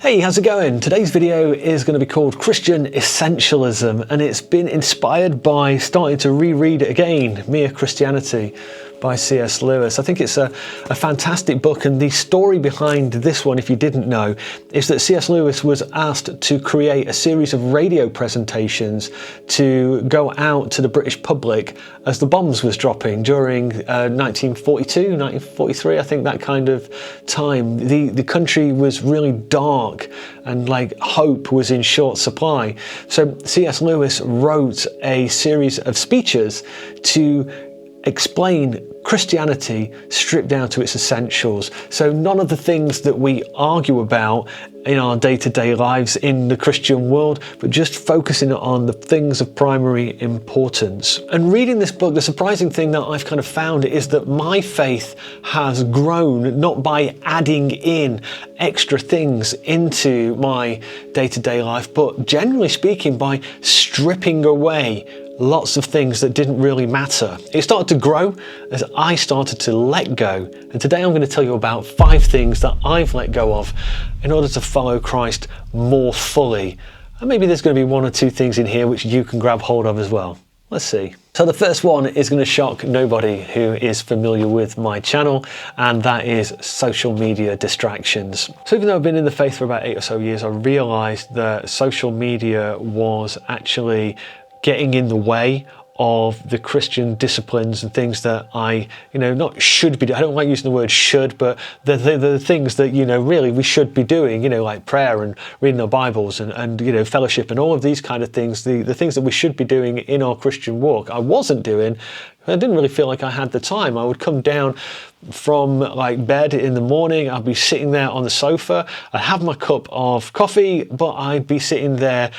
Hey, how's it going? Today's video is going to be called Christian Essentialism, and it's been inspired by starting to reread it again, Mere Christianity by C.S. Lewis. I think it's a fantastic book, and the story behind this one, if you didn't know, is that C.S. Lewis was asked to create a series of radio presentations to go out to the British public as the bombs was dropping during 1942, 1943, I think, that kind of time. The country was really dark and like hope was in short supply. So C.S. Lewis wrote a series of speeches to explain Christianity stripped down to its essentials. So none of the things that we argue about in our day-to-day lives in the Christian world, but just focusing on the things of primary importance. And reading this book, the surprising thing that I've kind of found is that my faith has grown not by adding in extra things into my day-to-day life, but generally speaking by stripping away lots of things that didn't really matter. It started to grow as I started to let go. And today I'm going to tell you about 5 things that I've let go of in order to follow Christ more fully. And maybe there's going to be 1 or 2 things in here which you can grab hold of as well. Let's see. So the first one is going to shock nobody who is familiar with my channel, and that is social media distractions. So even though I've been in the faith for about 8 or so years, I realized that social media was actually getting in the way of the Christian disciplines and things that I, not should be doing. I don't like using the word should, but the things that, really we should be doing, like prayer and reading our Bibles and fellowship and all of these kind of things, the things that we should be doing in our Christian walk. I wasn't doing. I didn't really feel like I had the time. I would come down from bed in the morning, I'd be sitting there on the sofa, I'd have my cup of coffee, but I'd be sitting there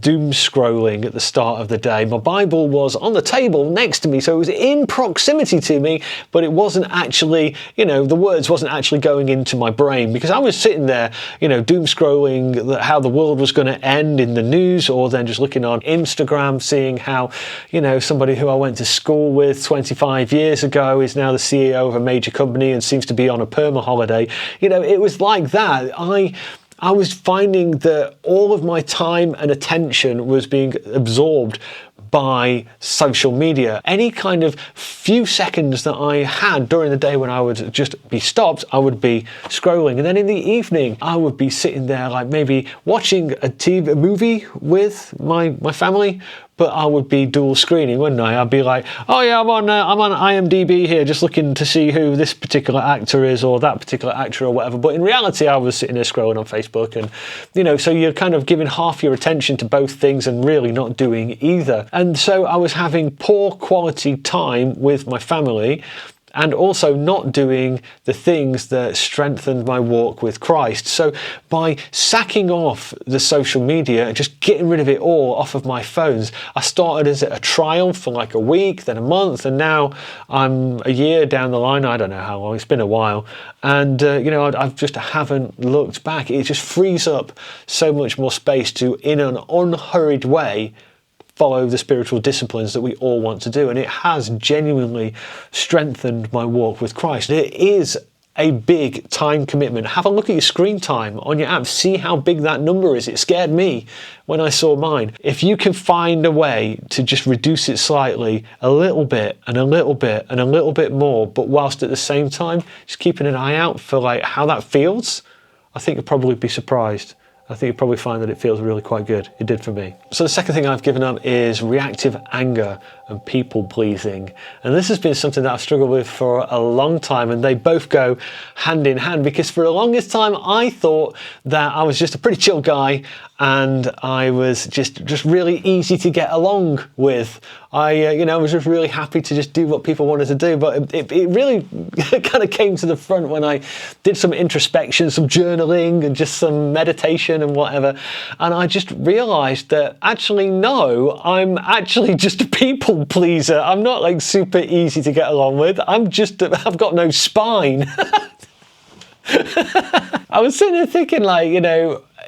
doom scrolling at the start of the day. My Bible was on the table next to me, so it was in proximity to me, but it wasn't actually, the words wasn't actually going into my brain, because I was sitting there, doom scrolling how the world was going to end in the news, or then just looking on Instagram, seeing how, somebody who I went to school with 25 years ago is now the CEO of a major company and seems to be on a perma holiday. It was like that. I was finding that all of my time and attention was being absorbed by social media. Any kind of few seconds that I had during the day when I would just be stopped, I would be scrolling. And then in the evening, I would be sitting there maybe watching a movie with my family, but I would be dual screening, wouldn't I? I'd be like, oh yeah, I'm on IMDb here, just looking to see who this particular actor is or that particular actor or whatever. But in reality, I was sitting there scrolling on Facebook, and so you're kind of giving half your attention to both things and really not doing either. And so I was having poor quality time with my family, and also not doing the things that strengthened my walk with Christ. So by sacking off the social media and just getting rid of it all off of my phones, I started as a trial for a week, then a month, and now I'm a year down the line. I don't know how long, it's been a while. And, I just haven't looked back. It just frees up so much more space to, in an unhurried way, follow the spiritual disciplines that we all want to do. And it has genuinely strengthened my walk with Christ. It is a big time commitment. Have a look at your screen time on your app. See how big that number is. It scared me when I saw mine. If you can find a way to just reduce it slightly, a little bit and a little bit and a little bit more, but whilst at the same time just keeping an eye out for how that feels, I think you'll probably be surprised. I think you'll probably find that it feels really quite good. It did for me. So the second thing I've given up is reactive anger and people pleasing. And this has been something that I've struggled with for a long time, and they both go hand in hand, because for the longest time I thought that I was just a pretty chill guy and I was just really easy to get along with. I was just really happy to just do what people wanted to do, but it really kind of came to the front when I did some introspection, some journaling and just some meditation and whatever, and I just realized that actually no, I'm actually just a people pleaser. I'm not super easy to get along with. I've got no spine. I was sitting there thinking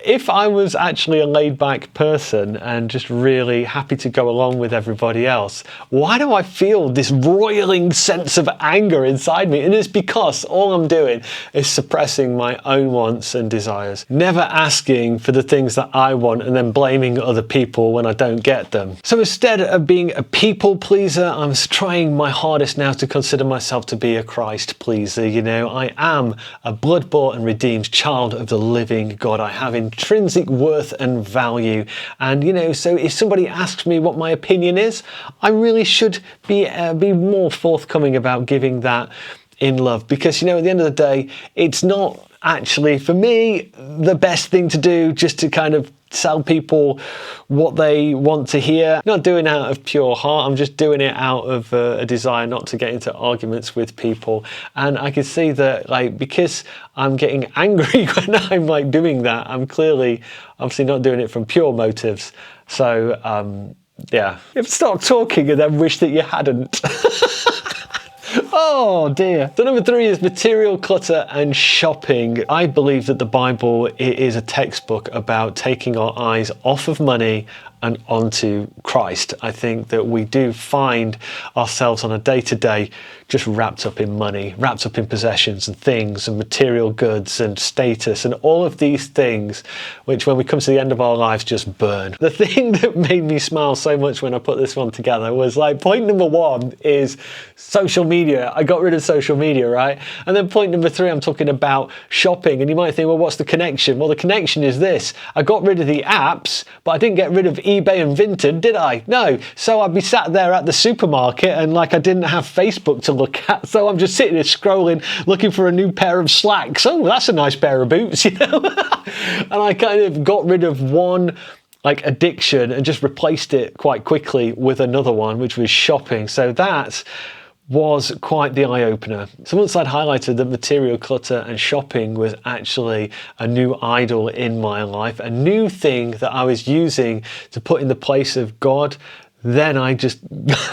if I was actually a laid back person and just really happy to go along with everybody else, why do I feel this roiling sense of anger inside me? And it's because all I'm doing is suppressing my own wants and desires, never asking for the things that I want and then blaming other people when I don't get them. So instead of being a people pleaser, I'm trying my hardest now to consider myself to be a Christ pleaser. You know, I am a blood-bought and redeemed child of the living God. I have intrinsic worth and value. And, you know, so if somebody asks me what my opinion is, I really should be more forthcoming about giving that in love. Because, you know, at the end of the day, it's not actually, for me, the best thing to do just to kind of tell people what they want to hear. I'm not doing it out of pure heart. I'm just doing it out of a desire not to get into arguments with people. And I can see that, like, because I'm getting angry when I'm like doing that, I'm clearly, obviously not doing it from pure motives. So, yeah. Stop talking and then wish that you hadn't. Oh dear. So number 3 is material clutter and shopping. I believe that the Bible is a textbook about taking our eyes off of money and onto Christ. I think that we do find ourselves on a day-to-day just wrapped up in money, wrapped up in possessions and things and material goods and status and all of these things, which when we come to the end of our lives just burn. The thing that made me smile so much when I put this one together was, like, point number 1 is social media. I got rid of social media, right? And then point number 3, I'm talking about shopping. And you might think, well, what's the connection? Well, the connection is this. I got rid of the apps, but I didn't get rid of eBay and Vinted, did I? No. So I'd be sat there at the supermarket and, like, I didn't have Facebook to look at. So I'm just sitting there scrolling, looking for a new pair of slacks. Oh, that's a nice pair of boots, you know? And I kind of got rid of one, like, addiction and just replaced it quite quickly with another one, which was shopping. So that was quite the eye-opener. So once I'd highlighted that material clutter and shopping was actually a new idol in my life, a new thing that I was using to put in the place of God, then I just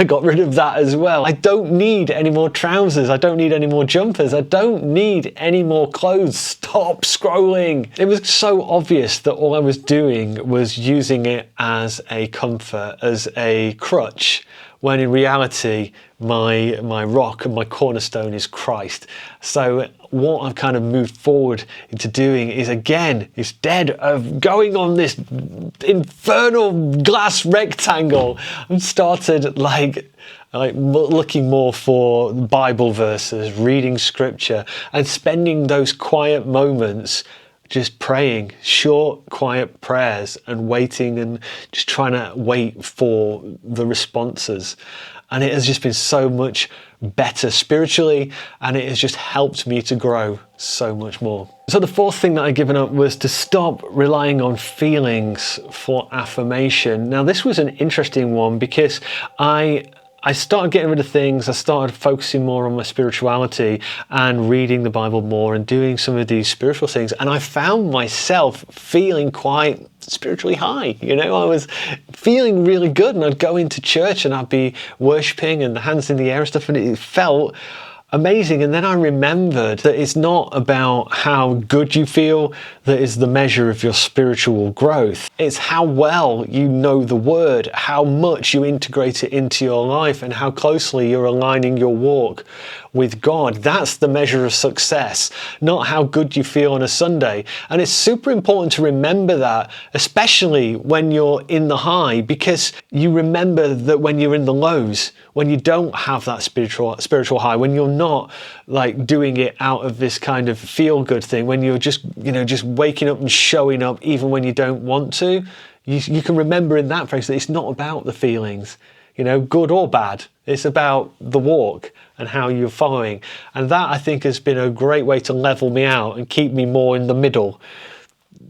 got rid of that as well. I don't need any more trousers. I don't need any more jumpers. I don't need any more clothes. Stop scrolling. It was so obvious that all I was doing was using it as a comfort, as a crutch, when in reality, my rock and my cornerstone is Christ. So what I've kind of moved forward into doing is, again, instead of going on this infernal glass rectangle, I've started like looking more for Bible verses, reading scripture, and spending those quiet moments just praying, short, quiet prayers and waiting and just trying to wait for the responses. And it has just been so much better spiritually, and it has just helped me to grow so much more. So the 4th thing that I'd given up was to stop relying on feelings for affirmation. Now this was an interesting one because I started getting rid of things. I started focusing more on my spirituality and reading the Bible more and doing some of these spiritual things. And I found myself feeling quite spiritually high. You know, I was feeling really good, and I'd go into church and I'd be worshiping and the hands in the air and stuff, and it felt amazing. And then I remembered that it's not about how good you feel that is the measure of your spiritual growth. It's how well you know the word, how much you integrate it into your life, and how closely you're aligning your walk with God. That's the measure of success, not how good you feel on a Sunday. And it's super important to remember that, especially when you're in the high, because you remember that when you're in the lows, when you don't have that spiritual high, when you're not like doing it out of this kind of feel good thing, when you're just, you know, just waking up and showing up even when you don't want to, you can remember in that phrase that it's not about the feelings, you know, good or bad. It's about the walk and how you're following. And that, I think, has been a great way to level me out and keep me more in the middle.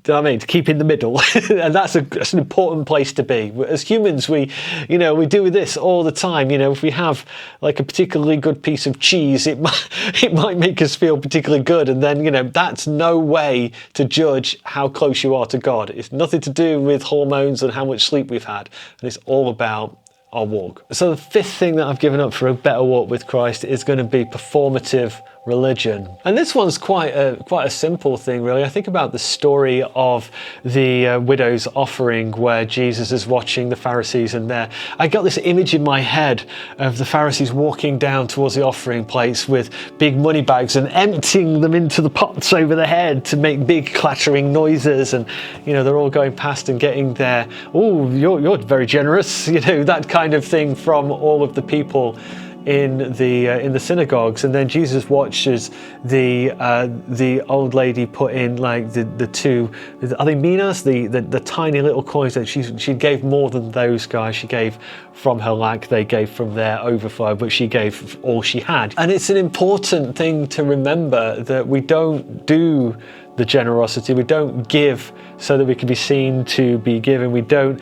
Do you know what I mean? To keep in the middle. And that's an important place to be. As humans, we do this all the time. You know, if we have like a particularly good piece of cheese, it might make us feel particularly good. And then, you know, that's no way to judge how close you are to God. It's nothing to do with hormones and how much sleep we've had. And it's all about our walk. So the 5th thing that I've given up for a better walk with Christ is going to be performative religion. And this one's quite a simple thing, really. I think about the story of the widow's offering, where Jesus is watching the Pharisees, and I got this image in my head of the Pharisees walking down towards the offering plates with big money bags and emptying them into the pots over their head to make big clattering noises, and they're all going past and getting their, "Oh, you're very generous," that kind of thing from all of the people in the synagogues. And then Jesus watches the old lady put in like the two, are they minas, the tiny little coins that she gave more than those guys. She gave from her lack, they gave from their overflow, but she gave all she had. And it's an important thing to remember that we don't do the generosity, we don't give so that we can be seen to be given. We don't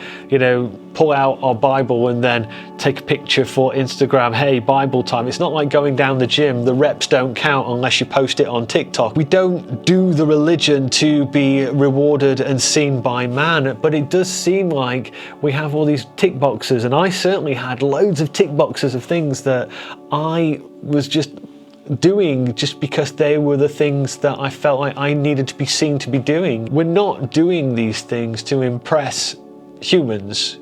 pull out our Bible and then take a picture for Instagram, hey, Bible time. It's not like going down the gym, the reps don't count unless you post it on TikTok. We don't do the religion to be rewarded and seen by man, but it does seem like we have all these tick boxes, and I certainly had loads of tick boxes of things that I was just doing just because they were the things that I felt like I needed to be seen to be doing. We're not doing these things to impress humans.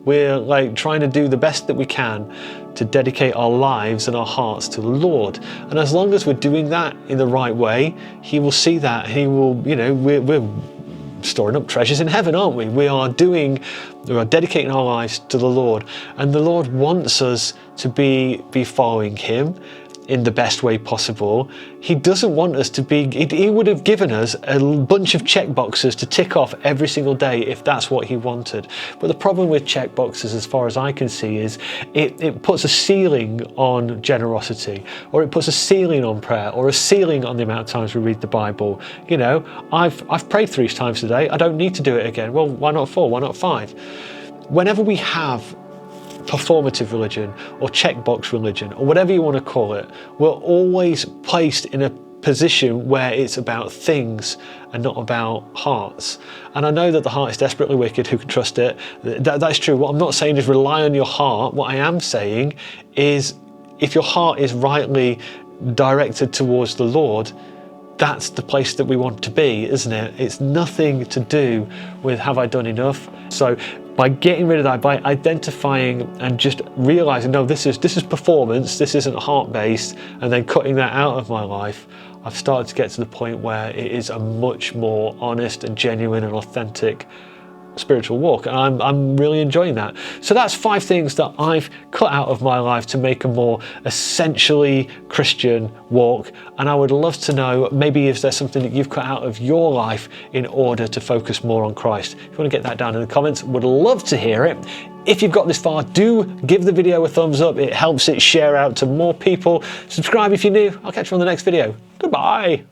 We're like trying to do the best that we can to dedicate our lives and our hearts to the Lord. And as long as we're doing that in the right way, He will see that. He will, we're storing up treasures in heaven, aren't we? We are dedicating our lives to the Lord, and the Lord wants us to be following Him in the best way possible. He doesn't want us to be, He would have given us a bunch of check boxes to tick off every single day if that's what He wanted. But the problem with check boxes, as far as I can see, is it puts a ceiling on generosity, or it puts a ceiling on prayer, or a ceiling on the amount of times we read the Bible. I've prayed 3 times today, I don't need to do it again. Well, why not 4? Why not 5? Whenever we have performative religion or checkbox religion, or whatever you want to call it, we're always placed in a position where it's about things and not about hearts. And I know that the heart is desperately wicked, who can trust it? That's true. What I'm not saying is rely on your heart. What I am saying is, if your heart is rightly directed towards the Lord, that's the place that we want to be, isn't it? It's nothing to do with have I done enough. So by getting rid of that, by identifying and just realizing, no, this is performance, this isn't heart-based, and then cutting that out of my life, I've started to get to the point where it is a much more honest and genuine and authentic spiritual walk, and I'm really enjoying that. So that's 5 things that I've cut out of my life to make a more essentially Christian walk, and I would love to know, maybe is there something that you've cut out of your life in order to focus more on Christ? If you want to get that down in the comments, would love to hear it. If you've got this far, do give the video a thumbs up. It helps it share out to more people. Subscribe if you're new. I'll catch you on the next video. Goodbye.